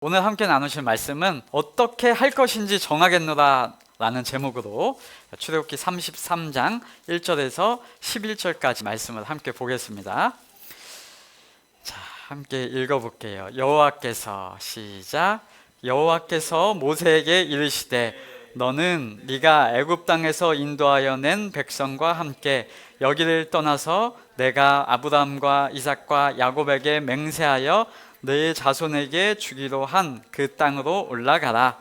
오늘 함께 나누실 말씀은 어떻게 할 것인지 정하겠노라 라는 제목으로 출애굽기 33장 1절에서 11절까지 말씀을 함께 보겠습니다. 자, 함께 읽어볼게요. 여호와께서 시작. 여호와께서 모세에게 이르시되 너는 네가 애굽 땅에서 인도하여 낸 백성과 함께 여기를 떠나서 내가 아브라함과 이삭과 야곱에게 맹세하여 네 자손에게 주기로 한 그 땅으로 올라가라.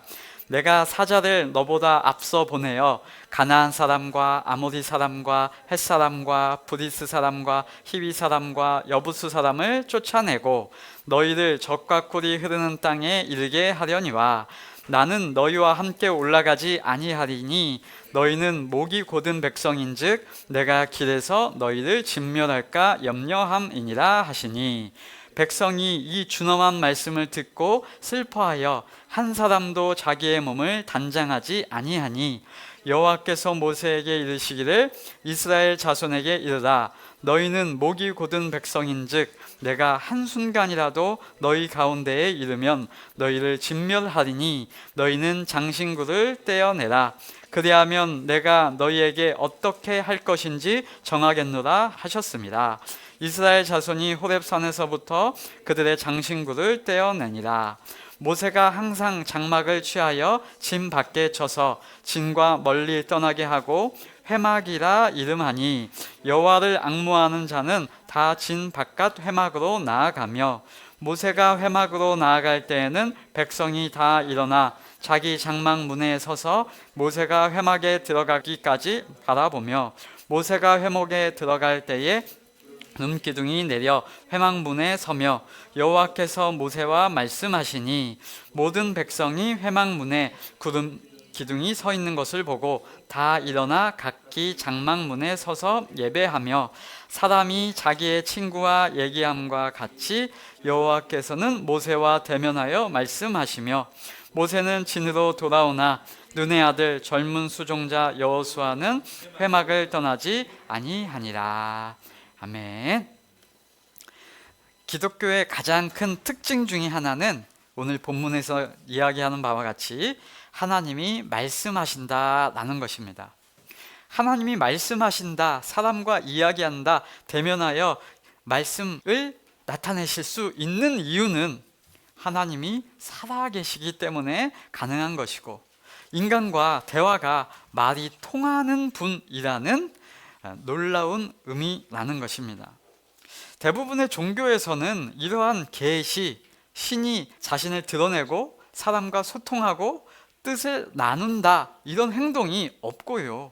내가 사자를 너보다 앞서 보내어 가나안 사람과 아모리 사람과 헷 사람과 브리스 사람과 히위 사람과 여부스 사람을 쫓아내고 너희를 적과 꿀이 흐르는 땅에 이르게 하려니와 나는 너희와 함께 올라가지 아니하리니 너희는 목이 곧은 백성인즉 내가 길에서 너희를 진멸할까 염려함이니라 하시니 백성이 이 준엄한 말씀을 듣고 슬퍼하여 한 사람도 자기의 몸을 단장하지 아니하니 여호와께서 모세에게 이르시기를 이스라엘 자손에게 이르라 너희는 목이 곧은 백성인즉 내가 한순간이라도 너희 가운데에 이르면 너희를 진멸하리니 너희는 장신구를 떼어내라. 그리하면 내가 너희에게 어떻게 할 것인지 정하겠노라 하셨습니다. 이스라엘 자손이 호렙산에서부터 그들의 장신구를 떼어내니라. 모세가 항상 장막을 취하여 진 밖에 쳐서 진과 멀리 떠나게 하고 회막이라 이름하니 여호와를 앙무하는 자는 다 진 바깥 회막으로 나아가며 모세가 회막으로 나아갈 때에는 백성이 다 일어나 자기 장막 문에 서서 모세가 회막에 들어가기까지 바라보며 모세가 회막에 들어갈 때에 기둥이 내려 회막문에 서며 여호와께서 모세와 말씀하시니 모든 백성이 회막문에 구름 기둥이 서 있는 것을 보고 다 일어나 각기 장막문에 서서 예배하며 사람이 자기의 친구와 얘기함과 같이 여호와께서는 모세와 대면하여 말씀하시며 모세는 진으로 돌아오나 눈의 아들 젊은 수종자 여호수아는 회막을 떠나지 아니하니라. 아멘. 기독교의 가장 큰 특징 중에 하나는 오늘 본문에서 이야기하는 바와 같이 하나님이 말씀하신다라는 것입니다. 하나님이 말씀하신다, 사람과 이야기한다, 대면하여 말씀을 나타내실 수 있는 이유는 하나님이 살아계시기 때문에 가능한 것이고 인간과 대화가 말이 통하는 분이라는 놀라운 의미라는 것입니다. 대부분의 종교에서는 이러한 계시, 신이 자신을 드러내고 사람과 소통하고 뜻을 나눈다 이런 행동이 없고요.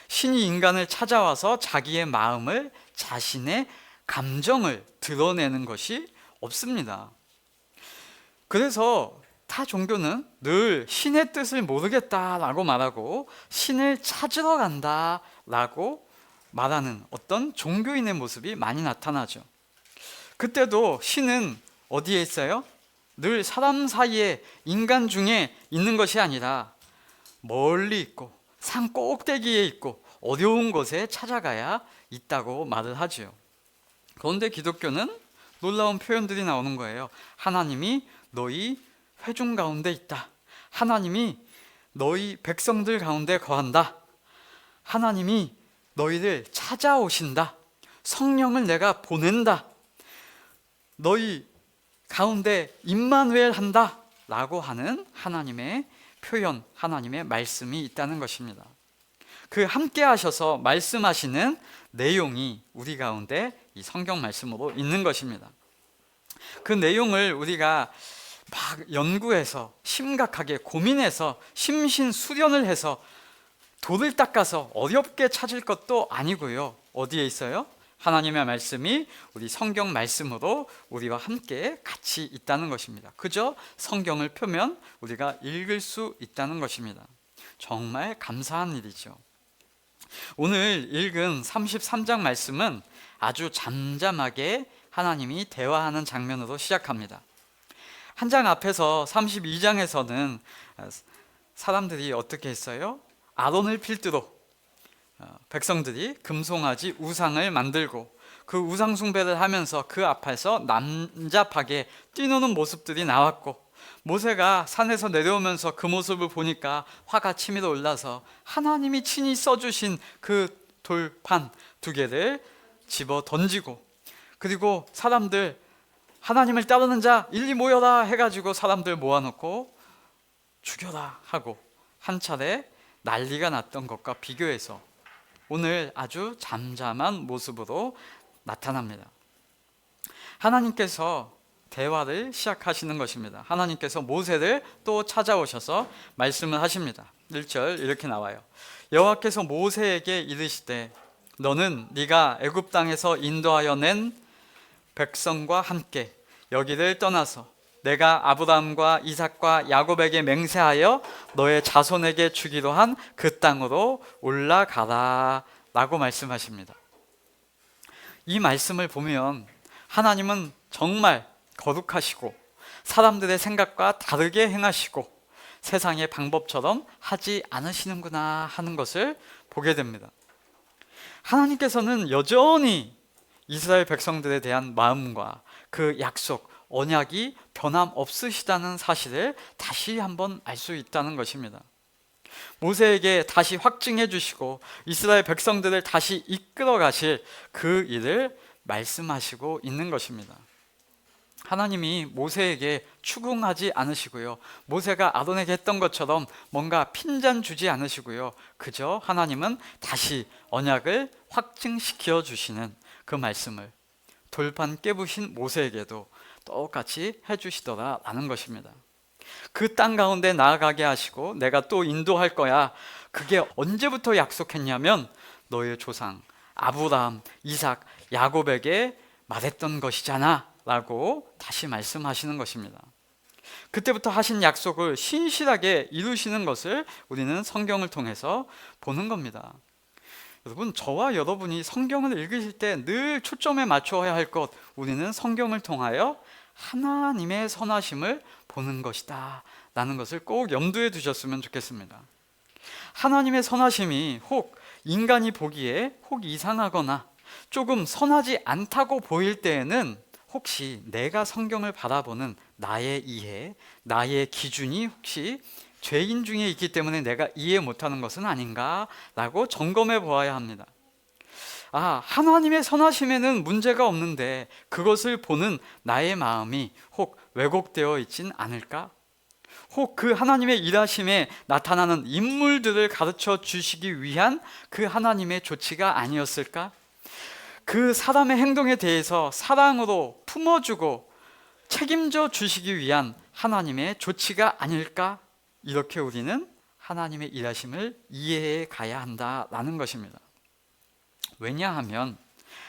신이 인간을 찾아와서 자기의 마음을, 자신의 감정을 드러내는 것이 없습니다. 그래서 타 종교는 늘 신의 뜻을 모르겠다라고 말하고 신을 찾으러 간다라고 말하는 어떤 종교인의 모습이 많이 나타나죠. 그때도 신은 어디에 있어요? 늘 사람 사이에 인간 중에 있는 것이 아니라 멀리 있고 산 꼭대기에 있고 어려운 곳에 찾아가야 있다고 말을 하죠. 그런데 기독교는 놀라운 표현들이 나오는 거예요. 하나님이 너희 회중 가운데 있다. 하나님이 너희 백성들 가운데 거한다. 하나님이 너희를 찾아오신다. 성령을 내가 보낸다. 너희 가운데 임마누엘 한다 라고 하는 하나님의 표현, 하나님의 말씀이 있다는 것입니다. 그 함께 하셔서 말씀하시는 내용이 우리 가운데 이 성경 말씀으로 있는 것입니다. 그 내용을 우리가 막 연구해서 심각하게 고민해서 심신수련을 해서 돌을 닦아서 어렵게 찾을 것도 아니고요. 어디에 있어요? 하나님의 말씀이 우리 성경 말씀으로 우리와 함께 같이 있다는 것입니다. 그저 성경을 펴면 우리가 읽을 수 있다는 것입니다. 정말 감사한 일이죠. 오늘 읽은 33장 말씀은 아주 잠잠하게 하나님이 대화하는 장면으로 시작합니다. 한 장 앞에서 32장에서는 사람들이 어떻게 했어요? 아론을 필두로 백성들이 금송아지 우상을 만들고 그 우상 숭배를 하면서 그 앞에서 난잡하게 뛰노는 모습들이 나왔고 모세가 산에서 내려오면서 그 모습을 보니까 화가 치밀어 올라서 하나님이 친히 써주신 그 돌판 2개를 집어 던지고, 그리고 사람들 하나님을 따르는 자 일리 모여라 해가지고 사람들 모아놓고 죽여라 하고 한 차례 난리가 났던 것과 비교해서 오늘 아주 잠잠한 모습으로 나타납니다. 하나님께서 대화를 시작하시는 것입니다. 하나님께서 모세를 또 찾아오셔서 말씀을 하십니다. 1절 이렇게 나와요. 여호와께서 모세에게 이르시되 너는 네가 애굽 땅에서 인도하여 낸 백성과 함께 여기를 떠나서 내가 아브라함과 이삭과 야곱에게 맹세하여 너의 자손에게 주기로 한 그 땅으로 올라가라 라고 말씀하십니다. 이 말씀을 보면 하나님은 정말 거룩하시고 사람들의 생각과 다르게 행하시고 세상의 방법처럼 하지 않으시는구나 하는 것을 보게 됩니다. 하나님께서는 여전히 이스라엘 백성들에 대한 마음과 그 약속, 언약이 변함없으시다는 사실을 다시 한번 알 수 있다는 것입니다. 모세에게 다시 확증해 주시고 이스라엘 백성들을 다시 이끌어 가실 그 일을 말씀하시고 있는 것입니다. 하나님이 모세에게 추궁하지 않으시고요, 모세가 아론에게 했던 것처럼 뭔가 핀잔 주지 않으시고요, 그저 하나님은 다시 언약을 확증시켜 주시는 그 말씀을 돌판 깨부신 모세에게도 똑같이 해주시더라라는 것입니다. 그 땅 가운데 나아가게 하시고 내가 또 인도할 거야. 그게 언제부터 약속했냐면 너의 조상 아브라함, 이삭, 야곱에게 말했던 것이잖아 라고 다시 말씀하시는 것입니다. 그때부터 하신 약속을 신실하게 이루시는 것을 우리는 성경을 통해서 보는 겁니다. 여러분, 저와 여러분이 성경을 읽으실 때 늘 초점에 맞춰야 할 것, 우리는 성경을 통하여 하나님의 선하심을 보는 것이다 라는 것을 꼭 염두에 두셨으면 좋겠습니다. 하나님의 선하심이 혹 인간이 보기에 혹 이상하거나 조금 선하지 않다고 보일 때에는 혹시 내가 성경을 바라보는 나의 이해, 나의 기준이 혹시 죄인 중에 있기 때문에 내가 이해 못하는 것은 아닌가 라고 점검해 보아야 합니다. 하나님의 선하심에는 문제가 없는데 그것을 보는 나의 마음이 혹 왜곡되어 있진 않을까? 혹 그 하나님의 일하심에 나타나는 인물들을 가르쳐 주시기 위한 그 하나님의 조치가 아니었을까? 그 사람의 행동에 대해서 사랑으로 품어주고 책임져 주시기 위한 하나님의 조치가 아닐까? 이렇게 우리는 하나님의 일하심을 이해해 가야 한다라는 것입니다. 왜냐하면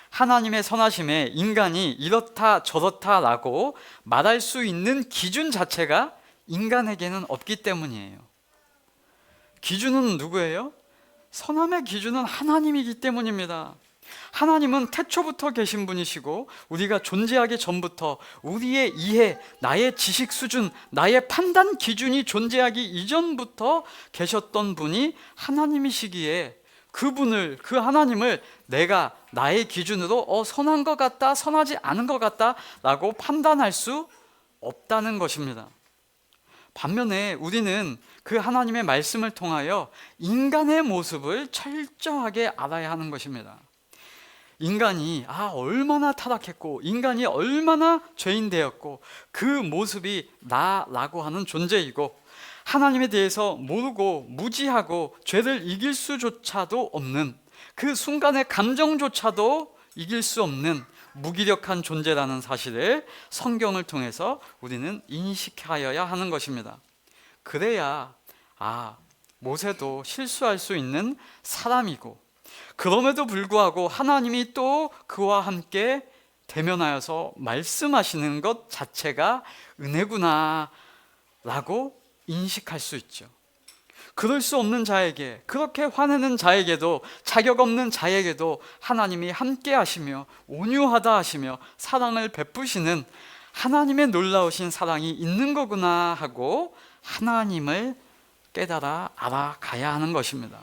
하나님의 선하심에 인간이 이렇다 저렇다라고 말할 수 있는 기준 자체가 인간에게는 없기 때문이에요. 기준은 누구예요? 선함의 기준은 하나님이기 때문입니다. 하나님은 태초부터 계신 분이시고 우리가 존재하기 전부터 우리의 이해, 나의 지식 수준, 나의 판단 기준이 존재하기 이전부터 계셨던 분이 하나님이시기에 그 하나님을 내가 나의 기준으로 선한 것 같다, 선하지 않은 것 같다 라고 판단할 수 없다는 것입니다. 반면에 우리는 그 하나님의 말씀을 통하여 인간의 모습을 철저하게 알아야 하는 것입니다. 인간이 얼마나 타락했고 인간이 얼마나 죄인 되었고 그 모습이 나라고 하는 존재이고 하나님에 대해서 모르고 무지하고 죄를 이길 수조차도 없는 그 순간의 감정조차도 이길 수 없는 무기력한 존재라는 사실을 성경을 통해서 우리는 인식하여야 하는 것입니다. 그래야 모세도 실수할 수 있는 사람이고 그럼에도 불구하고 하나님이 또 그와 함께 대면하여서 말씀하시는 것 자체가 은혜구나 라고 인식할 수 있죠. 그럴 수 없는 자에게, 그렇게 화내는 자에게도, 자격 없는 자에게도 하나님이 함께 하시며 온유하다 하시며 사랑을 베푸시는 하나님의 놀라우신 사랑이 있는 거구나 하고 하나님을 깨달아 알아가야 하는 것입니다.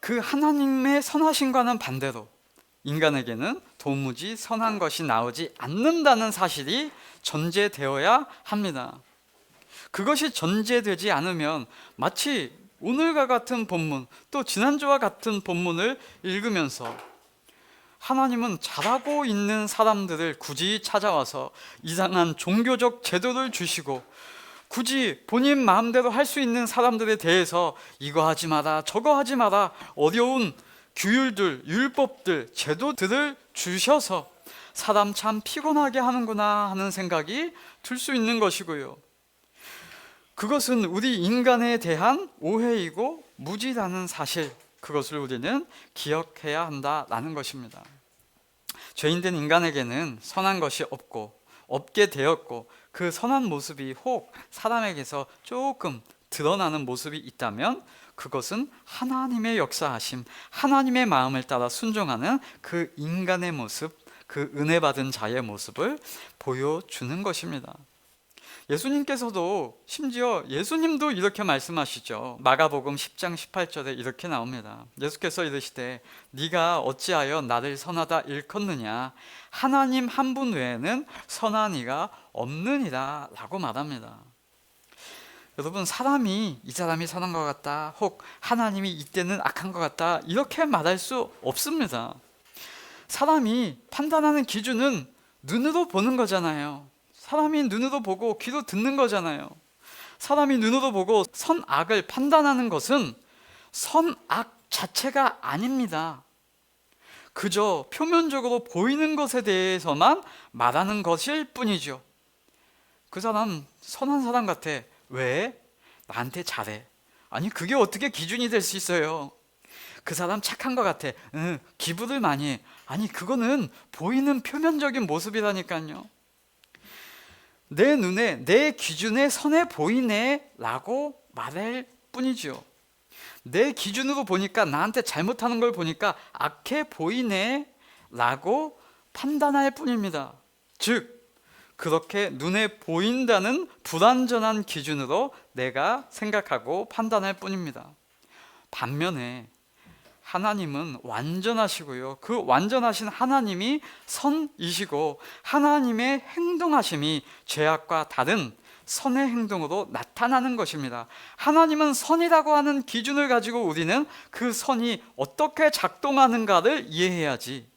그 하나님의 선하심과는 반대로 인간에게는 도무지 선한 것이 나오지 않는다는 사실이 전제되어야 합니다. 그것이 전제되지 않으면 마치 오늘과 같은 본문, 또 지난주와 같은 본문을 읽으면서 하나님은 잘하고 있는 사람들을 굳이 찾아와서 이상한 종교적 제도를 주시고, 굳이 본인 마음대로 할 수 있는 사람들에 대해서 이거 하지 마라, 저거 하지 마라, 어려운 규율들, 율법들, 제도들을 주셔서 사람 참 피곤하게 하는구나 하는 생각이 들 수 있는 것이고요. 그것은 우리 인간에 대한 오해이고 무지라는 사실, 그것을 우리는 기억해야 한다라는 것입니다. 죄인된 인간에게는 선한 것이 없게 되었고, 그 선한 모습이 혹 사람에게서 조금 드러나는 모습이 있다면 그것은 하나님의 역사하심, 하나님의 마음을 따라 순종하는 그 인간의 모습, 그 은혜 받은 자의 모습을 보여주는 것입니다. 예수님께서도, 심지어 예수님도 이렇게 말씀하시죠. 마가복음 10장 18절에 이렇게 나옵니다. 예수께서 이르시되 네가 어찌하여 나를 선하다 일컫느냐, 하나님 한 분 외에는 선한 이가 없느니라 라고 말합니다. 여러분, 사람이 이 사람이 선한 것 같다, 혹 하나님이 이때는 악한 것 같다, 이렇게 말할 수 없습니다. 사람이 판단하는 기준은 눈으로 보는 거잖아요. 사람이 눈으로 보고 귀로 듣는 거잖아요. 사람이 눈으로 보고 선악을 판단하는 것은 선악 자체가 아닙니다. 그저 표면적으로 보이는 것에 대해서만 말하는 것일 뿐이죠. 그 사람 선한 사람 같아. 왜? 나한테 잘해. 아니, 그게 어떻게 기준이 될 수 있어요? 그 사람 착한 것 같아. 기부를 많이 해. 아니, 그거는 보이는 표면적인 모습이라니까요. 내 눈에, 내 기준에 선해 보이네 라고 말할 뿐이죠. 내 기준으로 보니까, 나한테 잘못하는 걸 보니까 악해 보이네 라고 판단할 뿐입니다. 즉, 그렇게 눈에 보인다는 불완전한 기준으로 내가 생각하고 판단할 뿐입니다. 반면에 하나님은 완전하시고요, 그 완전하신 하나님이 선이시고, 하나님의 행동하심이 죄악과 다른 선의 행동으로 나타나는 것입니다. 하나님은 선이라고 하는 기준을 가지고 우리는 그 선이 어떻게 작동하는가를 이해해야지,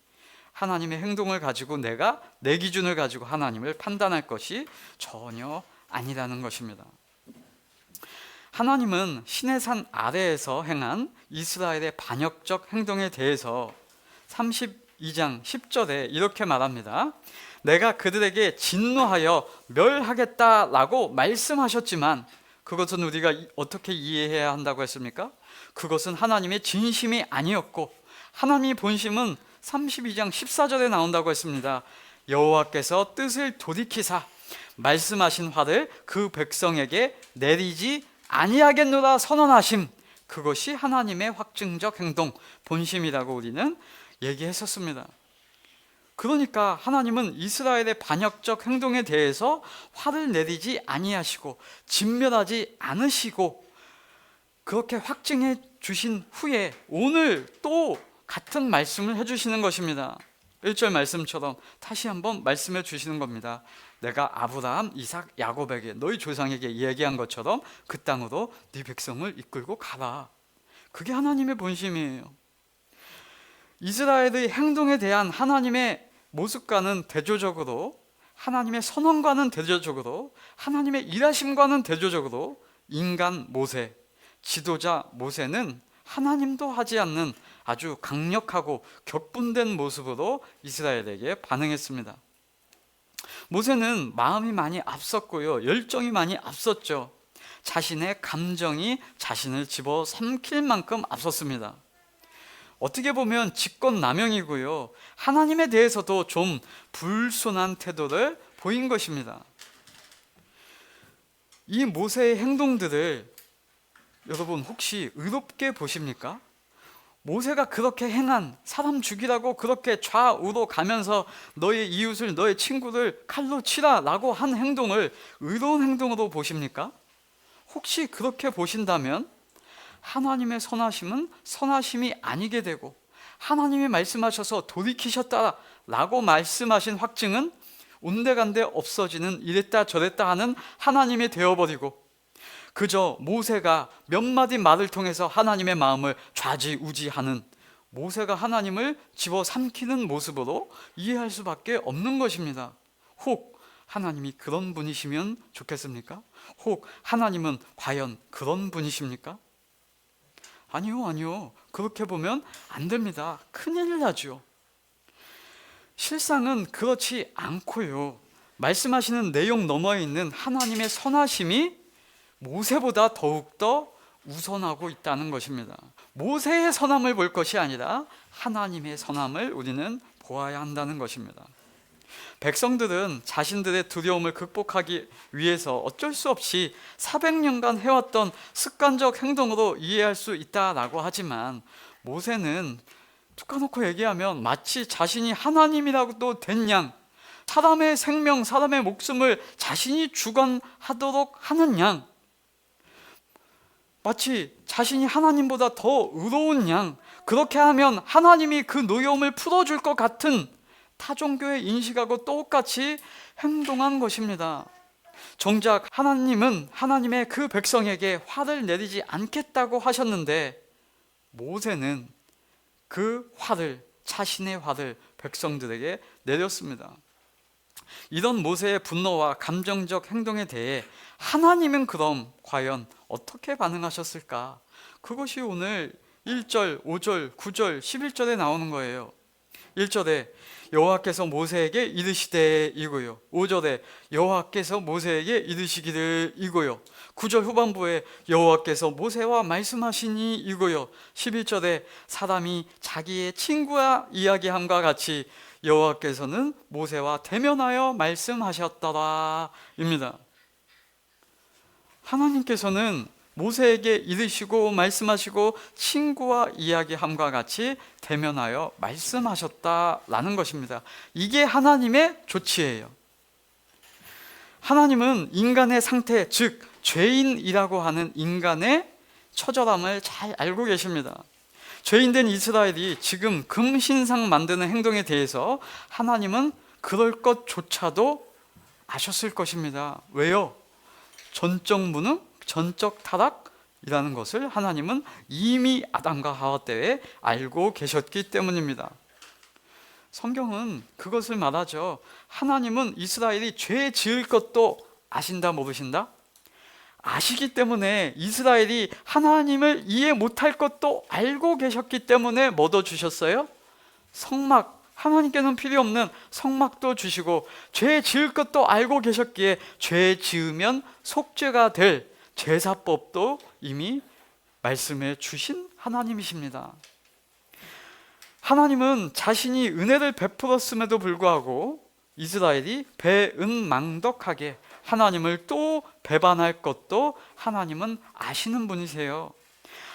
하나님의 행동을 가지고 내가 내 기준을 가지고 하나님을 판단할 것이 전혀 아니라는 것입니다. 하나님은 시내 산 아래에서 행한 이스라엘의 반역적 행동에 대해서 32장 10절에 이렇게 말합니다. 내가 그들에게 진노하여 멸하겠다라고 말씀하셨지만, 그것은 우리가 어떻게 이해해야 한다고 했습니까? 그것은 하나님의 진심이 아니었고, 하나님의 본심은 32장 14절에 나온다고 했습니다. 여호와께서 뜻을 돌이키사 말씀하신 화를 그 백성에게 내리지 아니하겠노라 선언하심, 그것이 하나님의 확증적 행동, 본심이라고 우리는 얘기했었습니다. 그러니까 하나님은 이스라엘의 반역적 행동에 대해서 화를 내리지 아니하시고 진멸하지 않으시고, 그렇게 확증해 주신 후에 오늘 또 같은 말씀을 해주시는 것입니다. 1절 말씀처럼 다시 한번 말씀해 주시는 겁니다. 내가 아브라함, 이삭, 야곱에게, 너희 조상에게 얘기한 것처럼 그 땅으로 네 백성을 이끌고 가라. 그게 하나님의 본심이에요. 이스라엘의 행동에 대한 하나님의 모습과는 대조적으로, 하나님의 선언과는 대조적으로, 하나님의 일하심과는 대조적으로 인간 모세, 지도자 모세는 하나님도 하지 않는 아주 강력하고 격분된 모습으로 이스라엘에게 반응했습니다. 모세는 마음이 많이 앞섰고요, 열정이 많이 앞섰죠. 자신의 감정이 자신을 집어삼킬 만큼 앞섰습니다. 어떻게 보면 직권남용이고요, 하나님에 대해서도 좀 불손한 태도를 보인 것입니다. 이 모세의 행동들을 여러분 혹시 의롭게 보십니까? 모세가 그렇게 행한, 사람 죽이라고 그렇게 좌우로 가면서 너의 이웃을, 너의 친구를 칼로 치라 라고 한 행동을 의로운 행동으로 보십니까? 혹시 그렇게 보신다면 하나님의 선하심은 선하심이 아니게 되고, 하나님이 말씀하셔서 돌이키셨다 라고 말씀하신 확증은 온데간데 없어지는 이랬다 저랬다 하는 하나님이 되어버리고, 그저 모세가 몇 마디 말을 통해서 하나님의 마음을 좌지우지하는, 모세가 하나님을 집어삼키는 모습으로 이해할 수밖에 없는 것입니다. 혹 하나님이 그런 분이시면 좋겠습니까? 혹 하나님은 과연 그런 분이십니까? 아니요. 그렇게 보면 안 됩니다. 큰일 나죠. 실상은 그렇지 않고요. 말씀하시는 내용 너머에 있는 하나님의 선하심이 모세보다 더욱더 우선하고 있다는 것입니다. 모세의 선함을 볼 것이 아니라 하나님의 선함을 우리는 보아야 한다는 것입니다. 백성들은 자신들의 두려움을 극복하기 위해서 어쩔 수 없이 400년간 해왔던 습관적 행동으로 이해할 수 있다라고 하지만, 모세는 툭 까놓고 얘기하면 마치 자신이 하나님이라고도 된 양, 사람의 생명, 사람의 목숨을 자신이 주관하도록 하는 양, 마치 자신이 하나님보다 더 의로운 양, 그렇게 하면 하나님이 그 노여움을 풀어줄 것 같은 타종교의 인식하고 똑같이 행동한 것입니다. 정작 하나님은 하나님의 그 백성에게 화를 내리지 않겠다고 하셨는데, 모세는 그 화를, 자신의 화를 백성들에게 내렸습니다. 이런 모세의 분노와 감정적 행동에 대해 하나님은 그럼 과연 어떻게 반응하셨을까? 그것이 오늘 1절, 5절, 9절, 11절에 나오는 거예요. 1절에 여호와께서 모세에게 이르시되 이고요, 5절에 여호와께서 모세에게 이르시기를 이고요, 9절 후반부에 여호와께서 모세와 말씀하시니 이고요, 11절에 사람이 자기의 친구와 이야기함과 같이 여호와께서는 모세와 대면하여 말씀하셨더라 입니다. 하나님께서는 모세에게 이르시고 말씀하시고 친구와 이야기함과 같이 대면하여 말씀하셨다라는 것입니다. 이게 하나님의 조치예요. 하나님은 인간의 상태, 즉 죄인이라고 하는 인간의 처절함을 잘 알고 계십니다. 죄인된 이스라엘이 지금 금신상 만드는 행동에 대해서 하나님은 그럴 것조차도 아셨을 것입니다. 왜요? 전적 무능, 전적 타락이라는 것을 하나님은 이미 아담과 하와 때에 알고 계셨기 때문입니다. 성경은 그것을 말하죠. 하나님은 이스라엘이 죄 지을 것도 아신다 모르신다? 아시기 때문에 이스라엘이 하나님을 이해 못할 것도 알고 계셨기 때문에 뭐 더 주셨어요? 성막, 하나님께는 필요 없는 성막도 주시고, 죄 지을 것도 알고 계셨기에 죄 지으면 속죄가 될 제사법도 이미 말씀해 주신 하나님이십니다. 하나님은 자신이 은혜를 베풀었음에도 불구하고 이스라엘이 배은망덕하게 하나님을 또 배반할 것도 하나님은 아시는 분이세요.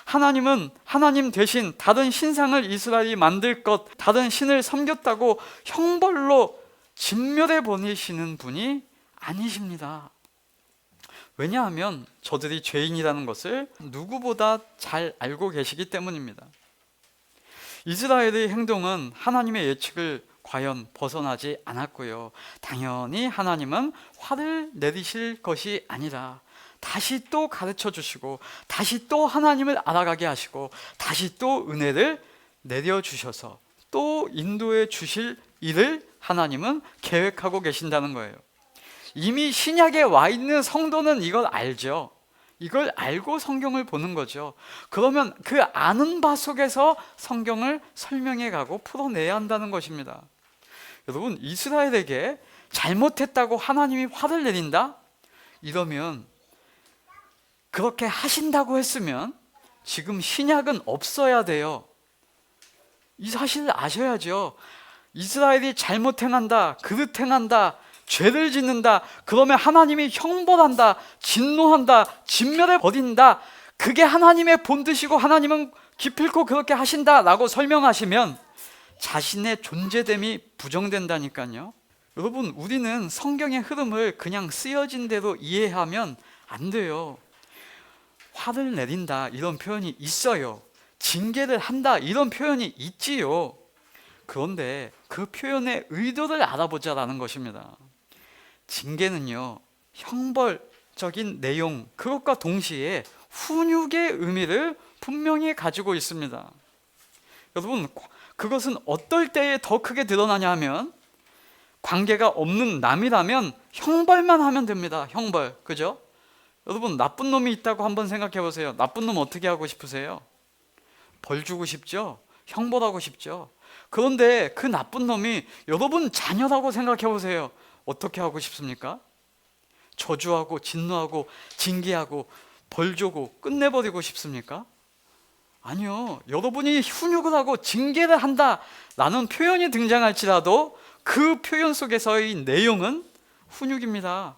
하나님은 하나님 대신 다른 신상을 이스라엘이 만들 것, 다른 신을 섬겼다고 형벌로 진멸해 보내시는 분이 아니십니다. 왜냐하면 저들이 죄인이라는 것을 누구보다 잘 알고 계시기 때문입니다. 이스라엘의 행동은 하나님의 예측을 과연 벗어나지 않았고요, 당연히 하나님은 화를 내리실 것이 아니라 다시 또 가르쳐 주시고, 다시 또 하나님을 알아가게 하시고, 다시 또 은혜를 내려주셔서 또 인도해 주실 일을 하나님은 계획하고 계신다는 거예요. 이미 신약에 와 있는 성도는 이걸 알죠. 이걸 알고 성경을 보는 거죠. 그러면 그 아는 바 속에서 성경을 설명해 가고 풀어내야 한다는 것입니다. 여러분, 이스라엘에게 잘못했다고 하나님이 화를 내린다? 이러면, 그렇게 하신다고 했으면 지금 신약은 없어야 돼요. 이 사실을 아셔야죠. 이스라엘이 잘못 행한다, 그릇 행한다, 죄를 짓는다, 그러면 하나님이 형벌한다, 진노한다, 진멸해 버린다, 그게 하나님의 본뜻이고 하나님은 기필코 그렇게 하신다라고 설명하시면 자신의 존재됨이 부정된다니까요. 여러분, 우리는 성경의 흐름을 그냥 쓰여진 대로 이해하면 안 돼요. 화를 내린다 이런 표현이 있어요. 징계를 한다 이런 표현이 있지요. 그런데 그 표현의 의도를 알아보자라는 것입니다. 징계는요, 형벌, 교육적인 내용, 그것과 동시에 훈육의 의미를 분명히 가지고 있습니다. 여러분, 그것은 어떨 때에 더 크게 드러나냐 하면, 관계가 없는 남이라면 형벌만 하면 됩니다. 형벌. 그죠? 여러분, 나쁜 놈이 있다고 한번 생각해 보세요. 나쁜 놈 어떻게 하고 싶으세요? 벌 주고 싶죠? 형벌하고 싶죠? 그런데 그 나쁜 놈이 여러분 자녀라고 생각해 보세요. 어떻게 하고 싶습니까? 저주하고 진노하고 징계하고 벌 주고 끝내버리고 싶습니까? 아니요. 여러분이 훈육을 하고 징계를 한다라는 표현이 등장할지라도 그 표현 속에서의 내용은 훈육입니다.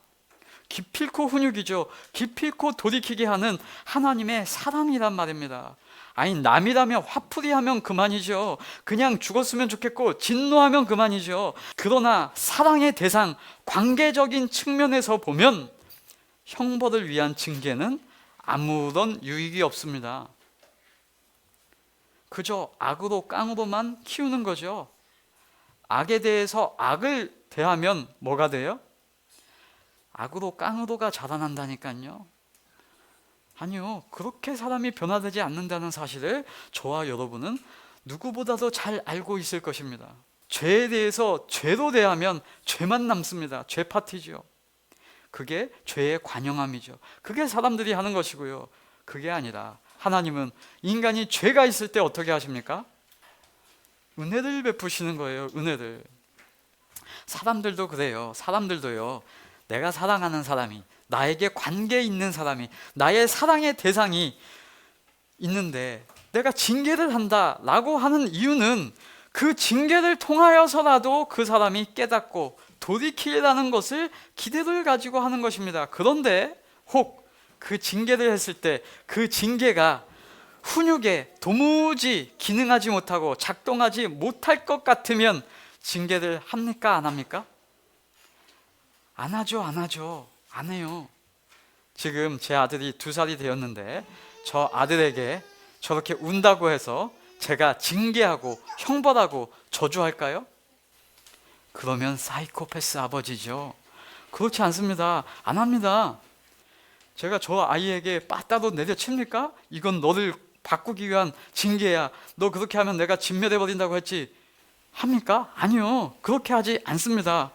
기필코 훈육이죠. 기필코 돌이키게 하는 하나님의 사랑이란 말입니다. 아니, 남이라면 화풀이하면 그만이죠. 그냥 죽었으면 좋겠고 진노하면 그만이죠. 그러나 사랑의 대상, 관계적인 측면에서 보면 형벌을 위한 징계는 아무런 유익이 없습니다. 그저 악으로 깡으로만 키우는 거죠. 악에 대해서 악을 대하면 뭐가 돼요? 악으로 깡으로가 자라난다니까요. 아니요, 그렇게 사람이 변화되지 않는다는 사실을 저와 여러분은 누구보다도 잘 알고 있을 것입니다. 죄에 대해서 죄로 대하면 죄만 남습니다. 죄 파티죠. 그게 죄의 관영함이죠. 그게 사람들이 하는 것이고요. 그게 아니라 하나님은 인간이 죄가 있을 때 어떻게 하십니까? 은혜를 베푸시는 거예요. 은혜를. 사람들도 그래요. 사람들도요, 내가 사랑하는 사람이, 나에게 관계 있는 사람이, 나의 사랑의 대상이 있는데 내가 징계를 한다라고 하는 이유는 그 징계를 통하여서라도 그 사람이 깨닫고 돌이키라는 것을 기대를 가지고 하는 것입니다. 그런데 혹 그 징계를 했을 때 그 징계가 훈육에 도무지 기능하지 못하고 작동하지 못할 것 같으면 징계를 합니까? 안 합니까? 안 하죠. 안 하죠. 안 해요. 지금 제 아들이 2살이 되었는데 저 아들에게 저렇게 운다고 해서 제가 징계하고 형벌하고 저주할까요? 그러면 사이코패스 아버지죠. 그렇지 않습니다. 안 합니다. 제가 저 아이에게 빠따로 내려칩니까? 이건 너를 바꾸기 위한 징계야. 너 그렇게 하면 내가 진멸해버린다고 했지. 합니까? 아니요. 그렇게 하지 않습니다.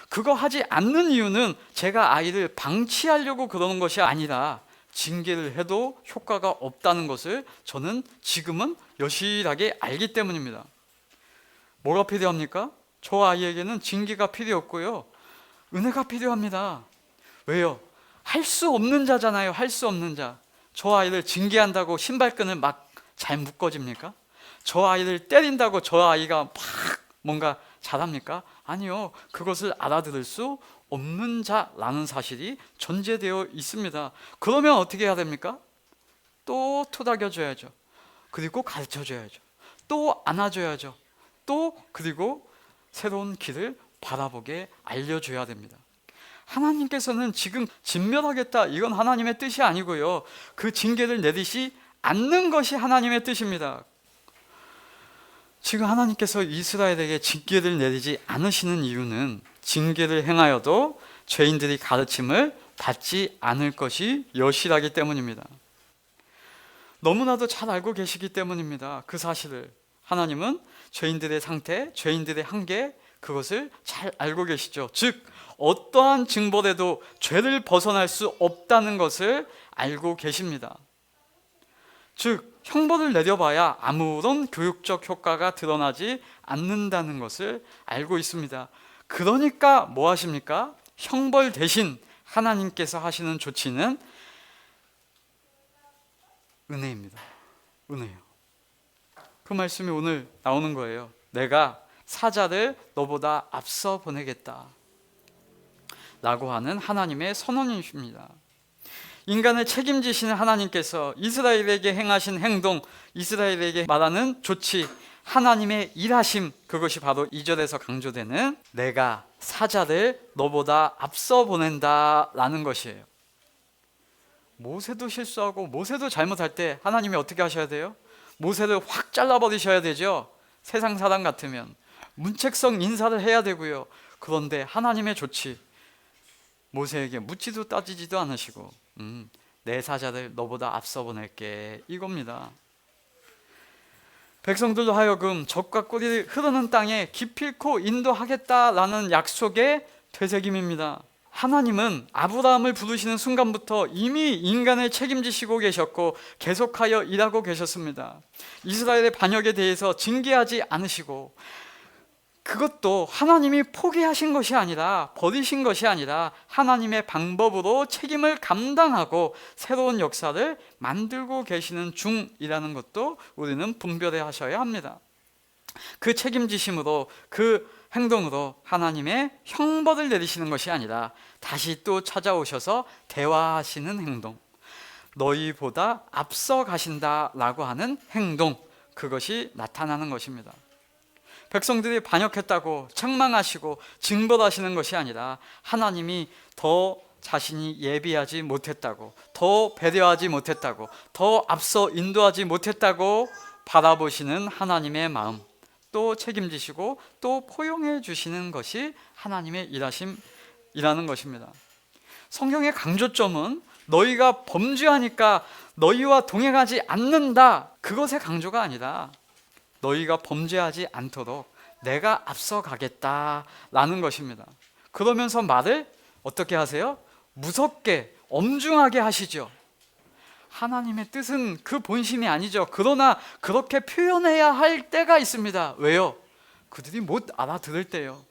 그거 하지 않는 이유는 제가 아이를 방치하려고 그러는 것이 아니라 징계를 해도 효과가 없다는 것을 저는 지금은 여실하게 알기 때문입니다. 뭐가 필요합니까? 저 아이에게는 징계가 필요 없고요, 은혜가 필요합니다. 왜요? 할 수 없는 자잖아요. 할 수 없는 자. 저 아이를 징계한다고 신발끈을 막 잘 묶어집니까? 저 아이를 때린다고 저 아이가 막 뭔가 잘합니까? 아니요. 그것을 알아들을 수 없는 자라는 사실이 전제되어 있습니다. 그러면 어떻게 해야 됩니까? 또 토닥여줘야죠. 그리고 가르쳐줘야죠. 또 안아줘야죠. 또 그리고 새로운 길을 바라보게 알려줘야 됩니다. 하나님께서는 지금 진멸하겠다, 이건 하나님의 뜻이 아니고요, 그 징계를 내리시 않는 것이 하나님의 뜻입니다. 지금 하나님께서 이스라엘에게 징계를 내리지 않으시는 이유는 징계를 행하여도 죄인들이 가르침을 받지 않을 것이 여실하기 때문입니다. 너무나도 잘 알고 계시기 때문입니다. 그 사실을 하나님은 죄인들의 상태, 죄인들의 한계, 그것을 잘 알고 계시죠. 즉 어떠한 징벌에도 죄를 벗어날 수 없다는 것을 알고 계십니다. 즉 형벌을 내려봐야 아무런 교육적 효과가 드러나지 않는다는 것을 알고 있습니다. 그러니까 뭐 하십니까? 형벌 대신 하나님께서 하시는 조치는 은혜입니다. 은혜요. 그 말씀이 오늘 나오는 거예요. 내가 사자를 너보다 앞서 보내겠다 라고 하는 하나님의 선언이십니다. 인간을 책임지시는 하나님께서 이스라엘에게 행하신 행동, 이스라엘에게 말하는 조치, 하나님의 일하심, 그것이 바로 2절에서 강조되는 내가 사자를 너보다 앞서 보낸다 라는 것이에요. 모세도 실수하고 모세도 잘못할 때 하나님이 어떻게 하셔야 돼요? 모세를 확 잘라버리셔야 되죠. 세상 사람 같으면 문책성 인사를 해야 되고요. 그런데 하나님의 조치, 모세에게 묻지도 따지지도 않으시고 내 사자를 너보다 앞서 보낼게, 이겁니다. 백성들로 하여금 적과 꿀이 흐르는 땅에 기필코 인도하겠다라는 약속의 되새김입니다. 하나님은 아브라함을 부르시는 순간부터 이미 인간을 책임지시고 계셨고 계속하여 일하고 계셨습니다. 이스라엘의 반역에 대해서 징계하지 않으시고, 그것도 하나님이 포기하신 것이 아니라, 버리신 것이 아니라 하나님의 방법으로 책임을 감당하고 새로운 역사를 만들고 계시는 중이라는 것도 우리는 분별해 하셔야 합니다. 그 책임지심으로, 그 행동으로 하나님의 형벌을 내리시는 것이 아니라 다시 또 찾아오셔서 대화하시는 행동, 너희보다 앞서 가신다라고 하는 행동, 그것이 나타나는 것입니다. 백성들이 반역했다고 책망하시고 징벌하시는 것이 아니라 하나님이 더 자신이 예비하지 못했다고, 더 배려하지 못했다고, 더 앞서 인도하지 못했다고 바라보시는 하나님의 마음, 또 책임지시고 또 포용해 주시는 것이 하나님의 일하심이라는 것입니다. 성경의 강조점은 너희가 범죄하니까 너희와 동행하지 않는다, 그것의 강조가 아니라 너희가 범죄하지 않도록 내가 앞서 가겠다라는 것입니다. 그러면서 말을 어떻게 하세요? 무섭게, 엄중하게 하시죠. 하나님의 뜻은 그 본심이 아니죠. 그러나 그렇게 표현해야 할 때가 있습니다. 왜요? 그들이 못 알아들을 때요.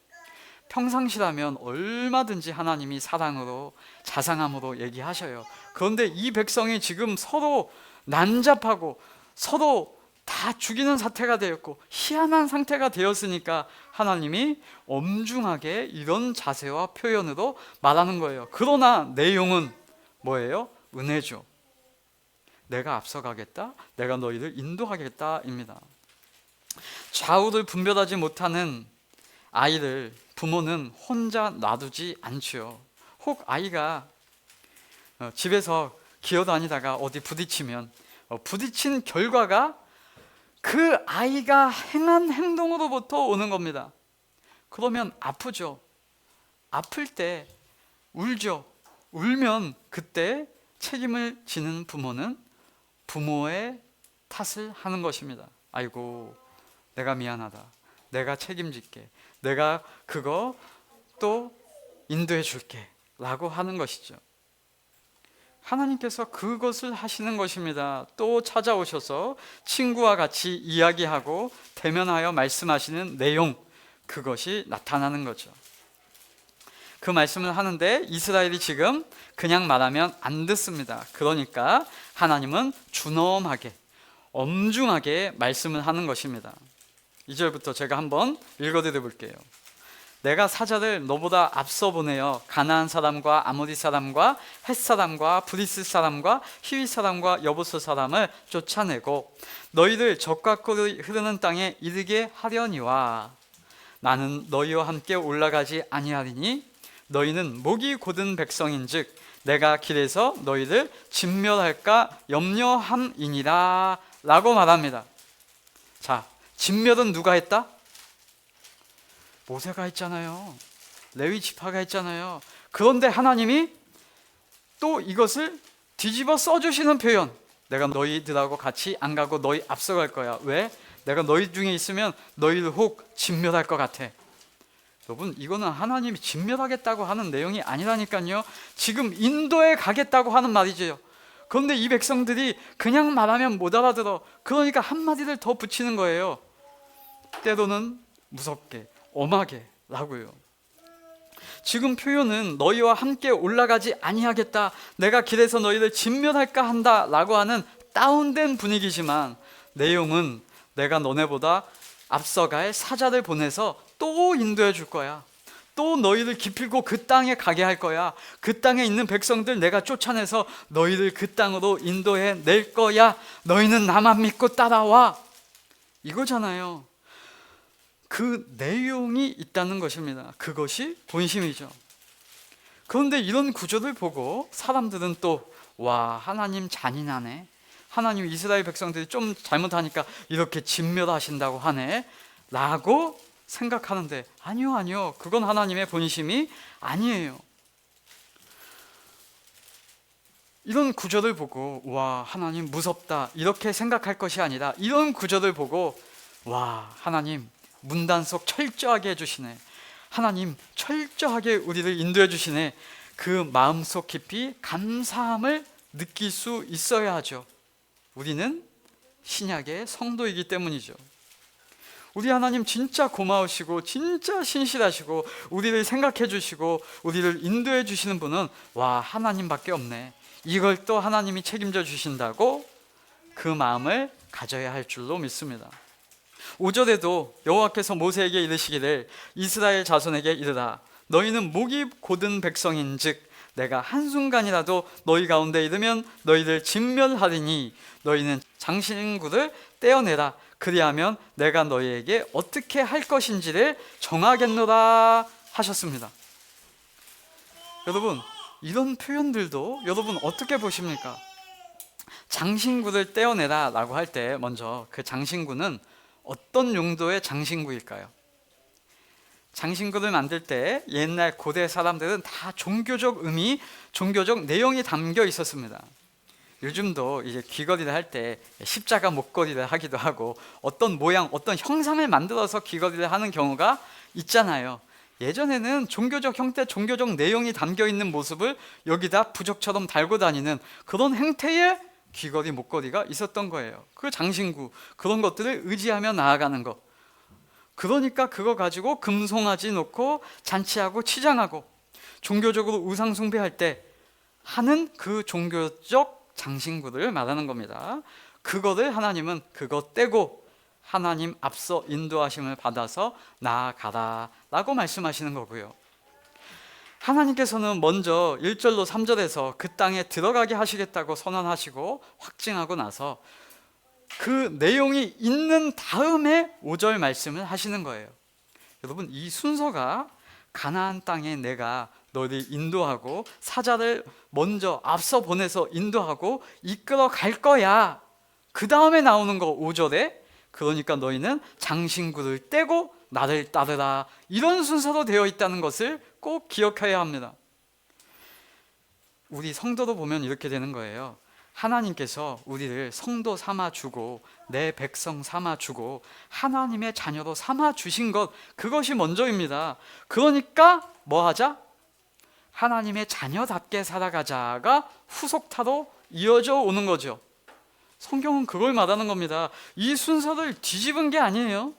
평상시라면 얼마든지 하나님이 사랑으로, 자상함으로 얘기하셔요. 그런데 이 백성이 지금 서로 난잡하고 서로 다 죽이는 사태가 되었고 희한한 상태가 되었으니까 하나님이 엄중하게 이런 자세와 표현으로 말하는 거예요. 그러나 내용은 뭐예요? 은혜죠. 내가 앞서가겠다, 내가 너희를 인도하겠다입니다. 좌우를 분별하지 못하는 아이를 부모는 혼자 놔두지 않죠. 혹 아이가 집에서 기어다니다가 어디 부딪히면 부딪힌 결과가 그 아이가 행한 행동으로부터 오는 겁니다. 그러면 아프죠. 아플 때 울죠. 울면 그때 책임을 지는 부모는 부모의 탓을 하는 것입니다. 아이고, 내가 미안하다, 내가 책임질게, 내가 그거 또 인도해 줄게 라고 하는 것이죠. 하나님께서 그것을 하시는 것입니다. 또 찾아오셔서 친구와 같이 이야기하고 대면하여 말씀하시는 내용, 그것이 나타나는 거죠. 그 말씀을 하는데 이스라엘이 지금 그냥 말하면 안 듣습니다. 그러니까 하나님은 준엄하게, 엄중하게 말씀을 하는 것입니다. 2절부터 제가 한번 읽어드려 볼게요. 내가 사자를 너보다 앞서 보내어 가나안 사람과 아모리 사람과 헷 사람과 브리스 사람과 히위 사람과 여부스 사람을 쫓아내고 너희를 적과 꿀이 흐르는 땅에 이르게 하려니와 나는 너희와 함께 올라가지 아니하리니 너희는 목이 곧은 백성인즉 내가 길에서 너희를 진멸할까 염려함이니라 라고 말합니다. 자, 진멸은 누가 했다? 모세가 했잖아요. 레위 지파가 했잖아요. 그런데 하나님이 또 이것을 뒤집어 써주시는 표현, 내가 너희들하고 같이 안 가고 너희 앞서갈 거야. 왜? 내가 너희 중에 있으면 너희를 혹 진멸할 것 같아. 여러분, 이거는 하나님이 진멸하겠다고 하는 내용이 아니라니까요. 지금 인도에 가겠다고 하는 말이죠. 그런데 이 백성들이 그냥 말하면 못 알아들어. 그러니까 한마디를 더 붙이는 거예요. 때로는 무섭게, 엄하게 라고요. 지금 표현은 너희와 함께 올라가지 아니하겠다, 내가 길에서 너희를 진멸할까 한다 라고 하는 다운된 분위기지만 내용은 내가 너네보다 앞서갈 사자를 보내서 또 인도해 줄 거야. 또 너희를 기필고 그 땅에 가게 할 거야. 그 땅에 있는 백성들 내가 쫓아내서 너희를 그 땅으로 인도해 낼 거야. 너희는 나만 믿고 따라와. 이거잖아요. 그 내용이 있다는 것입니다. 그것이 본심이죠. 그런데 이런 구조를 보고 사람들은 또 와, 하나님 잔인하네, 하나님 이스라엘 백성들이 좀 잘못하니까 이렇게 진멸하신다고 하네 라고 생각하는데 아니요, 그건 하나님의 본심이 아니에요. 이런 구절을 보고 와, 하나님 무섭다 이렇게 생각할 것이 아니라, 이런 구절을 보고 와, 하나님 문단속 철저하게 해주시네, 하나님 철저하게 우리를 인도해 주시네, 그 마음속 깊이 감사함을 느낄 수 있어야 하죠. 우리는 신약의 성도이기 때문이죠. 우리 하나님 진짜 고마우시고 진짜 신실하시고 우리를 생각해 주시고 우리를 인도해 주시는 분은 와, 하나님밖에 없네, 이걸 또 하나님이 책임져 주신다고 그 마음을 가져야 할 줄로 믿습니다. 5절에도 여호와께서 모세에게 이르시기를 이스라엘 자손에게 이르라, 너희는 목이 곧은 백성인즉 내가 한순간이라도 너희 가운데 이르면 너희를 진멸하리니 너희는 장신구를 떼어내라, 그리하면 내가 너희에게 어떻게 할 것인지를 정하겠노라 하셨습니다. 여러분, 이런 표현들도 여러분 어떻게 보십니까? 장신구를 떼어내라 라고 할 때 먼저 그 장신구는 어떤 용도의 장신구일까요? 장신구를 만들 때 옛날 고대 사람들은 다 종교적 의미, 종교적 내용이 담겨 있었습니다. 요즘도 이제 귀걸이를 할 때 십자가 목걸이를 하기도 하고 어떤 모양, 어떤 형상을 만들어서 귀걸이를 하는 경우가 있잖아요. 예전에는 종교적 형태, 종교적 내용이 담겨 있는 모습을 여기다 부적처럼 달고 다니는 그런 행태의 귀걸이, 목걸이가 있었던 거예요. 그 장신구, 그런 것들을 의지하며 나아가는 것. 그러니까 그거 가지고 금송아지 놓고 잔치하고 치장하고 종교적으로 우상 숭배할 때 하는 그 종교적 장신구를 말하는 겁니다. 그거를 하나님은 그거 떼고 하나님 앞서 인도하심을 받아서 나아가라 라고 말씀하시는 거고요. 하나님께서는 먼저 1절로 3절에서 그 땅에 들어가게 하시겠다고 선언하시고 확증하고 나서 그 내용이 있는 다음에 5절 말씀을 하시는 거예요. 여러분, 이 순서가 가나안 땅에 내가 너희를 인도하고 사자를 먼저 앞서 보내서 인도하고 이끌어 갈 거야, 그 다음에 나오는 거 5절에 그러니까 너희는 장신구를 떼고 나를 따르라, 이런 순서로 되어 있다는 것을 꼭 기억해야 합니다. 우리 성도도 보면 이렇게 되는 거예요. 하나님께서 우리를 성도 삼아 주고 내 백성 삼아 주고 하나님의 자녀로 삼아 주신 것, 그것이 먼저입니다. 그러니까 뭐 하자? 하나님의 자녀답게 살아가자가 후속타로 이어져 오는 거죠. 성경은 그걸 말하는 겁니다. 이 순서를 뒤집은 게 아니에요.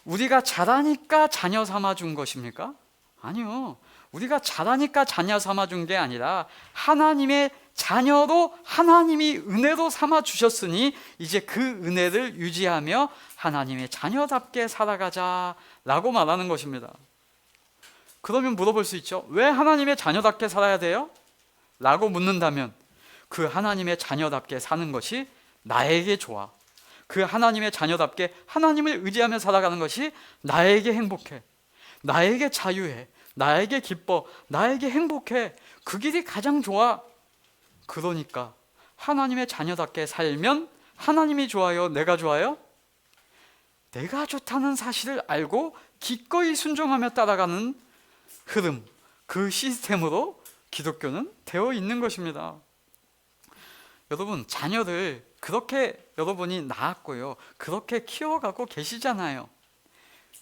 우리가 잘하니까 자녀 삼아 준 것입니까? 아니요. 우리가 잘하니까 자녀 삼아 준 게 아니라 하나님의 자녀로 하나님이 은혜로 삼아 주셨으니 이제 그 은혜를 유지하며 하나님의 자녀답게 살아가자라고 말하는 것입니다. 그러면 물어볼 수 있죠. 왜 하나님의 자녀답게 살아야 돼요? 라고 묻는다면 그 하나님의 자녀답게 사는 것이 나에게 좋아. 그 하나님의 자녀답게 하나님을 의지하며 살아가는 것이 나에게 행복해, 나에게 자유해, 나에게 기뻐, 나에게 행복해. 그 길이 가장 좋아. 그러니까 하나님의 자녀답게 살면 하나님이 좋아요, 내가 좋아요? 내가 좋다는 사실을 알고 기꺼이 순종하며 따라가는 흐름, 그 시스템으로 기독교는 되어 있는 것입니다. 여러분, 자녀를 그렇게 여러분이 낳았고요, 그렇게 키워가고 계시잖아요.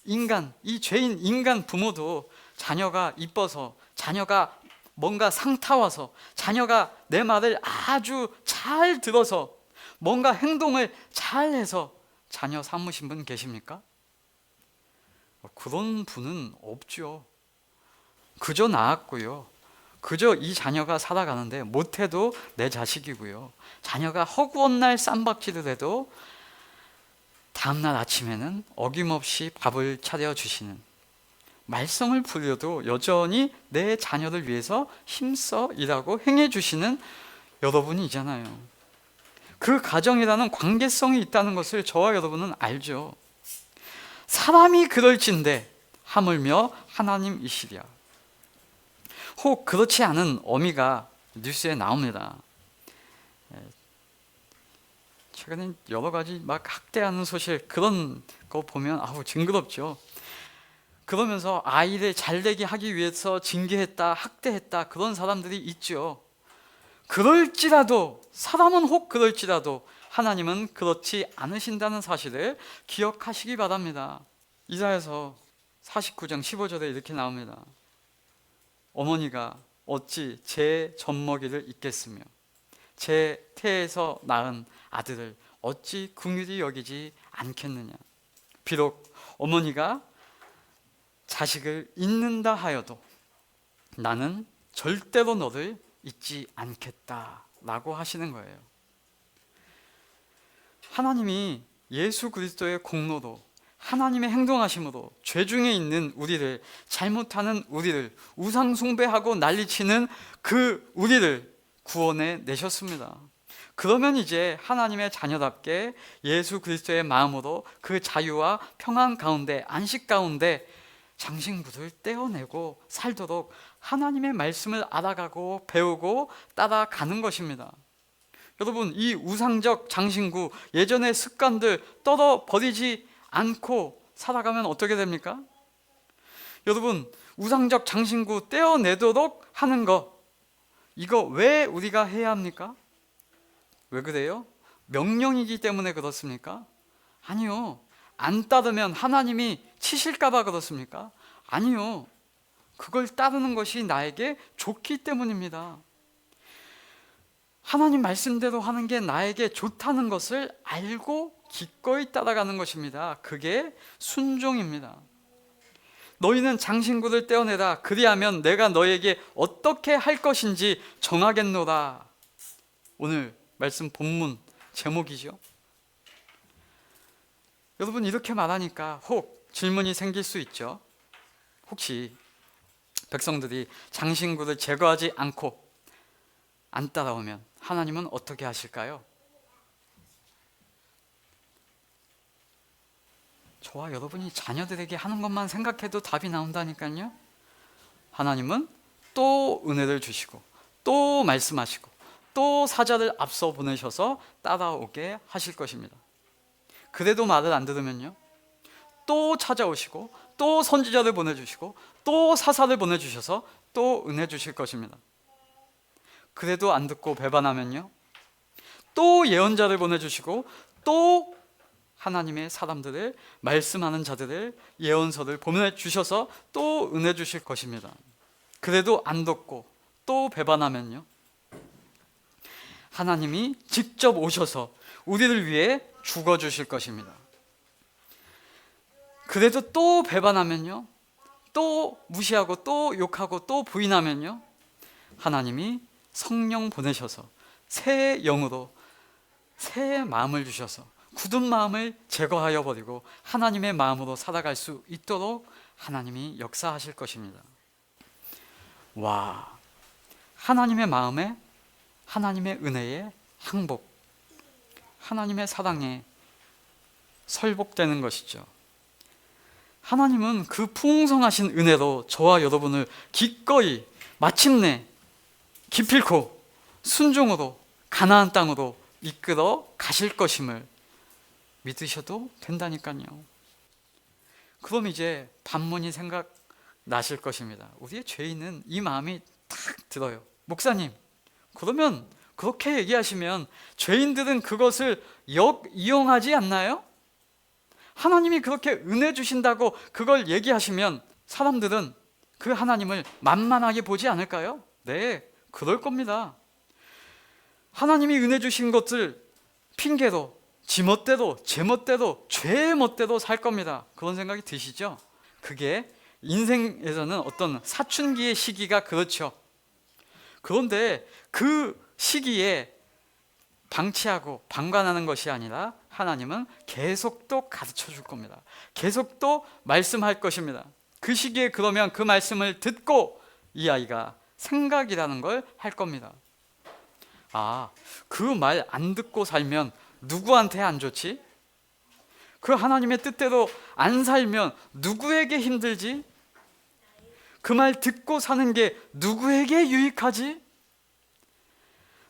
인간, 이 죄인 인간 부모도 자녀가 이뻐서, 자녀가 뭔가 상타와서, 자녀가 내 말을 아주 잘 들어서 뭔가 행동을 잘해서 자녀 삼으신 분 계십니까? 그런 분은 없죠. 그저 낳았고요, 그저 이 자녀가 살아가는데 못해도 내 자식이고요, 자녀가 허구한 날 쌈박질을 해도 다음날 아침에는 어김없이 밥을 차려주시는, 말썽을 부려도 여전히 내 자녀를 위해서 힘써 일하고 행해주시는 여러분이잖아요. 그 가정이라는 관계성이 있다는 것을 저와 여러분은 알죠. 사람이 그럴진데 하물며 하나님이시랴. 혹 그렇지 않은 어미가 뉴스에 나옵니다. 최근에 여러 가지 막 학대하는 소식, 그런 거 보면 아우 징그럽죠. 그러면서 아이를 잘되게 하기 위해서 징계했다, 학대했다, 그런 사람들이 있죠. 그럴지라도, 사람은 혹 그럴지라도 하나님은 그렇지 않으신다는 사실을 기억하시기 바랍니다. 이사야서 49장 15절에 이렇게 나옵니다. 어머니가 어찌 제 젖먹이를 잊겠으며 제 태에서 낳은 아들을 어찌 긍휼히 여기지 않겠느냐. 비록 어머니가 자식을 잊는다 하여도 나는 절대로 너를 잊지 않겠다 라고 하시는 거예요. 하나님이 예수 그리스도의 공로로, 하나님의 행동하심으로 죄 중에 있는 우리를, 잘못하는 우리를, 우상 숭배하고 난리치는 그 우리를 구원해 내셨습니다. 그러면 이제 하나님의 자녀답게 예수 그리스도의 마음으로 그 자유와 평안 가운데, 안식 가운데 장신구를 떼어내고 살도록 하나님의 말씀을 알아가고 배우고 따라가는 것입니다. 여러분, 이 우상적 장신구, 예전의 습관들 떨어버리지 않고 살아가면 어떻게 됩니까? 여러분, 우상적 장신구 떼어내도록 하는 거, 이거 왜 우리가 해야 합니까? 왜 그래요? 명령이기 때문에 그렇습니까? 아니요. 안 따르면 하나님이 치실까봐 그렇습니까? 아니요. 그걸 따르는 것이 나에게 좋기 때문입니다. 하나님 말씀대로 하는 게 나에게 좋다는 것을 알고 기꺼이 따라가는 것입니다. 그게 순종입니다. 너희는 장신구를 떼어내라. 그리하면 내가 너에게 어떻게 할 것인지 정하겠노라. 오늘 말씀 본문 제목이죠. 여러분, 이렇게 말하니까 혹 질문이 생길 수 있죠. 혹시 백성들이 장신구를 제거하지 않고 안 따라오면 하나님은 어떻게 하실까요? 저와 여러분이 자녀들에게 하는 것만 생각해도 답이 나온다니까요. 하나님은 또 은혜를 주시고 또 말씀하시고 또 사자를 앞서 보내셔서 따라오게 하실 것입니다. 그래도 말을 안 들으면요, 또 찾아오시고 또 선지자를 보내주시고 또 사사를 보내주셔서 또 은혜 주실 것입니다. 그래도 안 듣고 배반하면요, 또 예언자를 보내주시고 또 하나님의 사람들을, 말씀하는 자들을, 예언서를 보내주셔서 또 은혜 주실 것입니다. 그래도 안 듣고 또 배반하면요, 하나님이 직접 오셔서 우리를 위해 죽어주실 것입니다. 그래도 또 배반하면요, 또 무시하고 또 욕하고 또 부인하면요, 하나님이 성령 보내셔서 새 영으로 새 마음을 주셔서 굳은 마음을 제거하여 버리고 하나님의 마음으로 살아갈 수 있도록 하나님이 역사하실 것입니다. 와, 하나님의 마음에, 하나님의 은혜에 항복, 하나님의 사랑에 설복되는 것이죠. 하나님은 그 풍성하신 은혜로 저와 여러분을 기꺼이 마침내 기필코 순종으로 가나안 땅으로 이끌어 가실 것임을 믿으셔도 된다니까요. 그럼 이제 반문이 생각나실 것입니다. 우리의 죄인은 이 마음이 탁 들어요. 목사님, 그러면 그렇게 얘기하시면 죄인들은 그것을 이용하지 않나요? 하나님이 그렇게 은혜 주신다고 그걸 얘기하시면 사람들은 그 하나님을 만만하게 보지 않을까요? 네, 그럴 겁니다. 하나님이 은혜 주신 것을 핑계로 지멋대로, 제멋대로, 죄의 멋대로 살 겁니다. 그런 생각이 드시죠? 그게 인생에서는 어떤 사춘기의 시기가 그렇죠. 그런데 그 시기에 방치하고 방관하는 것이 아니라 하나님은 계속 또 가르쳐 줄 겁니다. 계속 또 말씀할 것입니다. 그 시기에 그러면 그 말씀을 듣고 이 아이가 생각이라는 걸 할 겁니다. 아, 그 말 안 듣고 살면 누구한테 안 좋지? 그 하나님의 뜻대로 안 살면 누구에게 힘들지? 그 말 듣고 사는 게 누구에게 유익하지?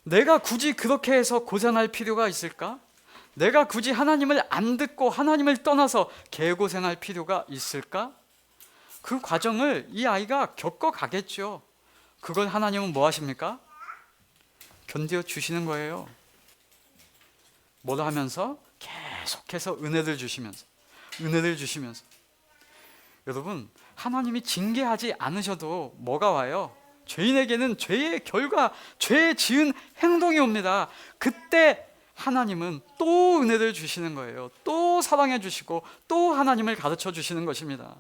내가 굳이 그렇게 해서 고생할 필요가 있을까? 내가 굳이 하나님을 안 듣고 하나님을 떠나서 개고생할 필요가 있을까? 그 과정을 이 아이가 겪어가겠죠. 그걸 하나님은 뭐 하십니까? 견뎌 주시는 거예요. 뭘 하면서? 계속해서 은혜를 주시면서. 여러분, 하나님이 징계하지 않으셔도 뭐가 와요? 죄인에게는 죄의 결과, 죄 지은 행동이 옵니다. 그때 하나님은 또 은혜를 주시는 거예요. 또 사랑해 주시고 또 하나님을 가르쳐 주시는 것입니다.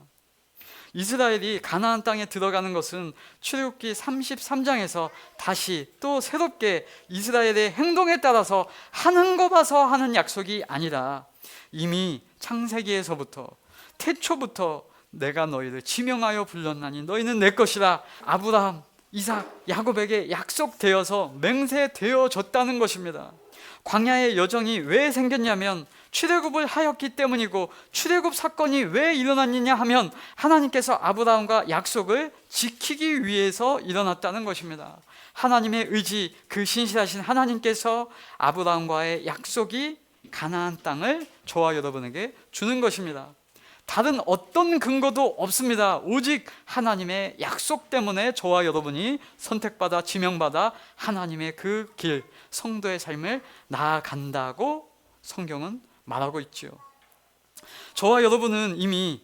이스라엘이 가나안 땅에 들어가는 것은 출애굽기 33장에서 다시 또 새롭게 이스라엘의 행동에 따라서 하는 거 봐서 하는 약속이 아니라 이미 창세기에서부터 태초부터 내가 너희를 지명하여 불렀나니 너희는 내 것이라 아브라함, 이삭, 야곱에게 약속되어서 맹세되어졌다는 것입니다. 광야의 여정이 왜 생겼냐면 출애굽을 하였기 때문이고, 출애굽 사건이 왜 일어났느냐 하면 하나님께서 아브라함과 약속을 지키기 위해서 일어났다는 것입니다. 하나님의 의지, 그 신실하신 하나님께서 아브라함과의 약속이 가나안 땅을 저와 여러분에게 주는 것입니다. 다른 어떤 근거도 없습니다. 오직 하나님의 약속 때문에 저와 여러분이 선택받아 지명받아 하나님의 그 길, 성도의 삶을 나아간다고 성경은 말하고 있죠. 저와 여러분은 이미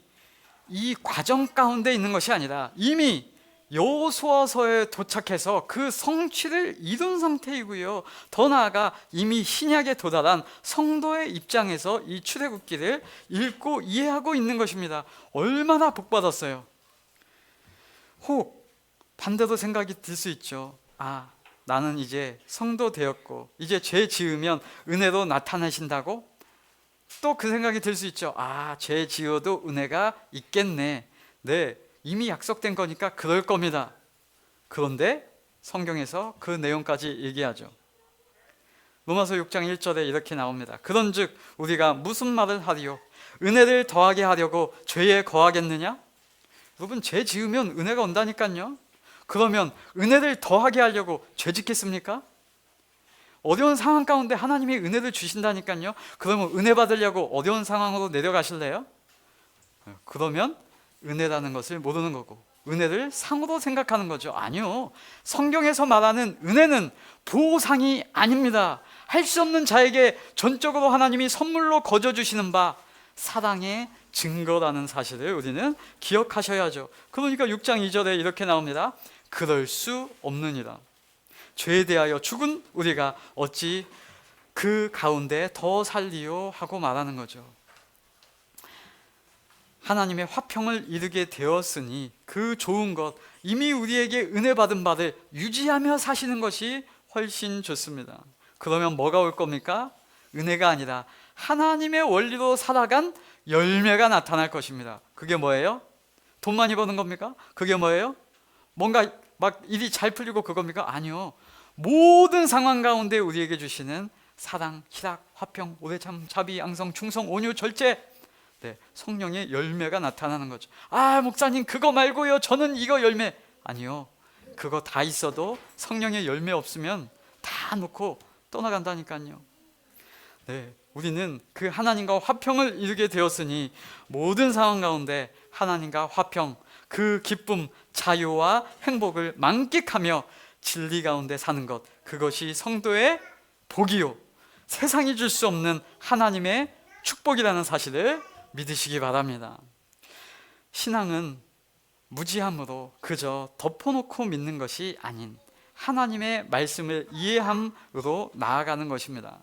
이 과정 가운데 있는 것이 아니라 이미 여호수아서에 도착해서 그 성취를 이룬 상태이고요. 더 나아가 이미 신약에 도달한 성도의 입장에서 이 출애굽기를 읽고 이해하고 있는 것입니다. 얼마나 복받았어요. 혹 반대로 생각이 들 수 있죠. 나는 이제 성도 되었고 이제 죄 지으면 은혜로 나타나신다고? 또 그 생각이 들 수 있죠. 죄 지어도 은혜가 있겠네. 네, 이미 약속된 거니까 그럴 겁니다. 그런데 성경에서 그 내용까지 얘기하죠. 로마서 6장 1절에 이렇게 나옵니다. 그런즉 우리가 무슨 말을 하리요? 은혜를 더하게 하려고 죄에 거하겠느냐? 여러분, 죄 지으면 은혜가 온다니까요. 그러면 은혜를 더하게 하려고 죄 짓겠습니까? 어려운 상황 가운데 하나님이 은혜를 주신다니까요. 그러면 은혜 받으려고 어려운 상황으로 내려가실래요? 그러면 은혜라는 것을 모르는 거고 은혜를 상으로 생각하는 거죠. 아니요, 성경에서 말하는 은혜는 보상이 아닙니다. 할 수 없는 자에게 전적으로 하나님이 선물로 거저주시는 바 사랑의 증거라는 사실을 우리는 기억하셔야죠. 그러니까 6장 2절에 이렇게 나옵니다. 그럴 수 없느니라. 죄에 대하여 죽은 우리가 어찌 그 가운데 더 살리요 하고 말하는 거죠. 하나님의 화평을 이루게 되었으니 그 좋은 것, 이미 우리에게 은혜 받은 바를 유지하며 사시는 것이 훨씬 좋습니다. 그러면 뭐가 올 겁니까? 은혜가 아니라 하나님의 원리로 살아간 열매가 나타날 것입니다. 그게 뭐예요? 돈 많이 버는 겁니까? 그게 뭐예요? 뭔가 막 일이 잘 풀리고 그겁니까? 아니요, 모든 상황 가운데 우리에게 주시는 사랑, 희락, 화평, 오래참, 자비, 양성, 충성, 온유, 절제, 성령의 열매가 나타나는 거죠. 목사님 그거 말고요, 저는 이거 열매. 아니요, 그거 다 있어도 성령의 열매 없으면 다 놓고 떠나간다니까요. 우리는 그 하나님과 화평을 이루게 되었으니 모든 상황 가운데 하나님과 화평, 그 기쁨, 자유와 행복을 만끽하며 진리 가운데 사는 것, 그것이 성도의 복이요, 세상이 줄 수 없는 하나님의 축복이라는 사실을 믿으시기 바랍니다. 신앙은 무지함으로 그저 덮어놓고 믿는 것이 아닌 하나님의 말씀을 이해함으로 나아가는 것입니다.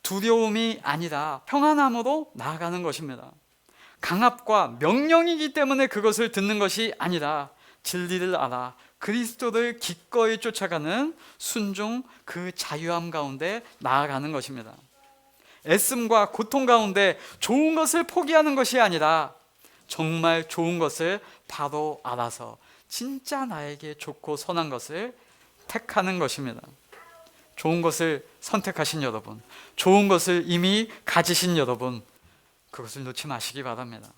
두려움이 아니라 평안함으로 나아가는 것입니다. 강압과 명령이기 때문에 그것을 듣는 것이 아니라 진리를 알아 그리스도를 기꺼이 쫓아가는 순종, 그 자유함 가운데 나아가는 것입니다. 애씀과 고통 가운데 좋은 것을 포기하는 것이 아니라 정말 좋은 것을 바로 알아서 진짜 나에게 좋고 선한 것을 택하는 것입니다. 좋은 것을 선택하신 여러분, 좋은 것을 이미 가지신 여러분, 그것을 놓지 마시기 바랍니다.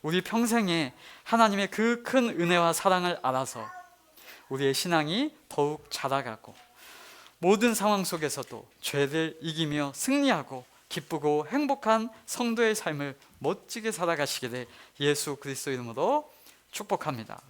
우리 평생에 하나님의 그 큰 은혜와 사랑을 알아서 우리의 신앙이 더욱 자라가고 모든 상황 속에서도 죄를 이기며 승리하고 기쁘고 행복한 성도의 삶을 멋지게 살아가시기를 예수 그리스도 이름으로 축복합니다.